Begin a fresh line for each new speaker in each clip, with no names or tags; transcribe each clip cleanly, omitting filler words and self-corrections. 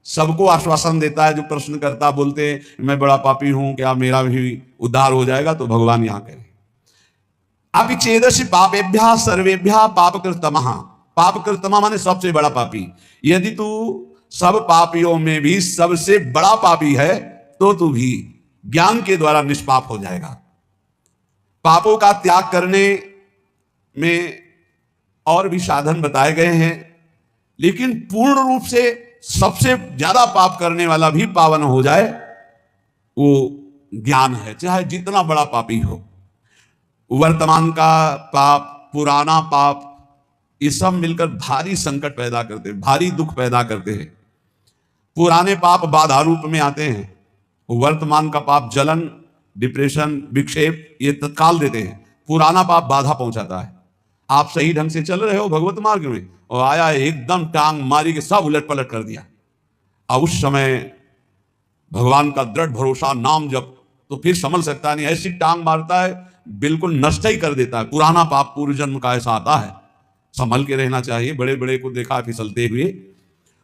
सबको आश्वासन देता है। जो प्रश्न करता बोलते हैं मैं बड़ा पापी हूं, क्या मेरा भी उद्धार हो जाएगा? तो भगवान यहां कह रहे अभी चेदसि पापेभ्यः सर्वेभ्यः पापकृतमः। पापकृतमः माने सबसे बड़ा पापी। यदि तू सब पापियों में भी सबसे बड़ा पापी है तो तू भी ज्ञान के द्वारा निष्पाप हो जाएगा। पापों का त्याग करने में और भी साधन बताए गए हैं, लेकिन पूर्ण रूप से सबसे ज्यादा पाप करने वाला भी पावन हो जाए वो ज्ञान है, चाहे जितना बड़ा पापी हो। वर्तमान का पाप, पुराना पाप, ये सब मिलकर भारी संकट पैदा करते हैं, भारी दुख पैदा करते हैं। पुराने पाप बाधा रूप में आते हैं, वर्तमान का पाप जलन, डिप्रेशन, विक्षेप ये तत्काल देते हैं। पुराना पाप बाधा पहुंचाता है। आप सही ढंग से चल रहे हो भगवत मार्ग में और आया एकदम टांग मारी के सब उलट पलट कर दिया। अब उस समय भगवान का दृढ़ भरोसा, नाम जप, तो फिर संभल सकता नहीं। ऐसी टांग मारता है बिल्कुल नष्ट ही कर देता है। पुराना पाप पूर्व जन्म का ऐसा आता है, संभल के रहना चाहिए। बड़े बड़े को देखा फिसलते हुए।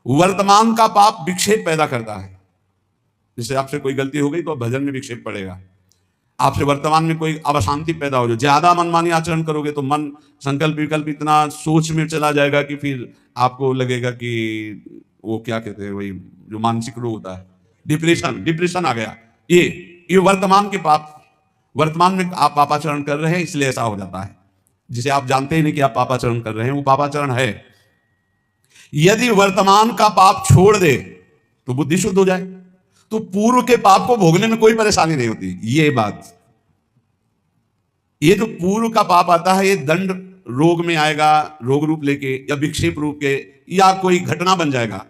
वर्तमान का पाप विक्षेप पैदा करता है। जैसे आपसे कोई गलती हो गई तो भजन में विक्षेप पड़ेगा। आपसे वर्तमान में कोई अब अशांति पैदा हो जाए, ज्यादा मनमानी आचरण करोगे तो मन संकल्प विकल्प इतना सोच में चला जाएगा कि फिर आपको लगेगा कि वो क्या कहते हैं, वही जो मानसिक रोग होता है, डिप्रेशन आ गया। ये वर्तमान के पाप, वर्तमान में आप पापाचरण कर रहे हैं इसलिए ऐसा हो जाता है। जिसे आप जानते ही नहीं कि आप पापाचरण कर रहे हैं, वो पापाचरण है। यदि वर्तमान का पाप छोड़ दे तो बुद्धि शुद्ध हो जाए, तो पूर्व के पाप को भोगने में कोई परेशानी नहीं होती। ये बात, ये जो पूर्व का पाप आता है ये दंड रोग में आएगा, रोग रूप लेके या विक्षेप रूप के, या कोई घटना बन जाएगा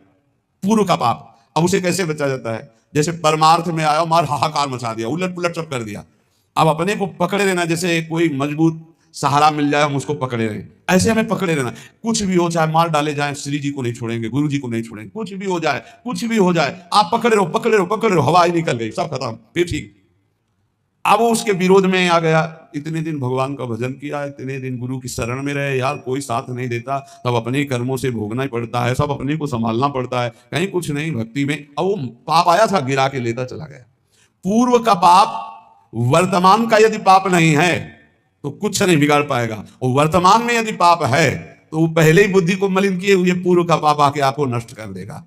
पूर्व का पाप। अब उसे कैसे बचा जाता है? जैसे परमार्थ में आया, मार हाहाकार मचा दिया, उलट पुलट सब कर दिया। अब अपने को पकड़े रहना, जैसे कोई मजबूत सहारा मिल जाए हम उसको पकड़े रहें, ऐसे हमें पकड़े रहना। कुछ भी हो जाए, मार डाले जाए, श्री जी को नहीं छोड़ेंगे, गुरु जी को नहीं छोड़ेंगे, कुछ भी हो जाए, कुछ भी हो जाए, आप पकड़े रहो पकड़े रहो पकड़े रहो, हवा ही निकल गई, सब खत्म, फिर ठीक। अब वो उसके विरोध में आ गया। इतने दिन भगवान का भजन किया, इतने दिन गुरु की शरण में रहे, यार कोई साथ नहीं देता, तब अपने कर्मों से भोगना ही पड़ता है, सब अपने को संभालना पड़ता है, कहीं कुछ नहीं भक्ति में। अब वो पाप आया था, गिरा के लेता चला गया। पूर्व का पाप वर्तमान का यदि पाप नहीं है तो कुछ नहीं बिगाड़ पाएगा, और वर्तमान में यदि पाप है तो वो पहले ही बुद्धि को मलिन किए हुए पूर्व का पाप आके आपको नष्ट कर देगा।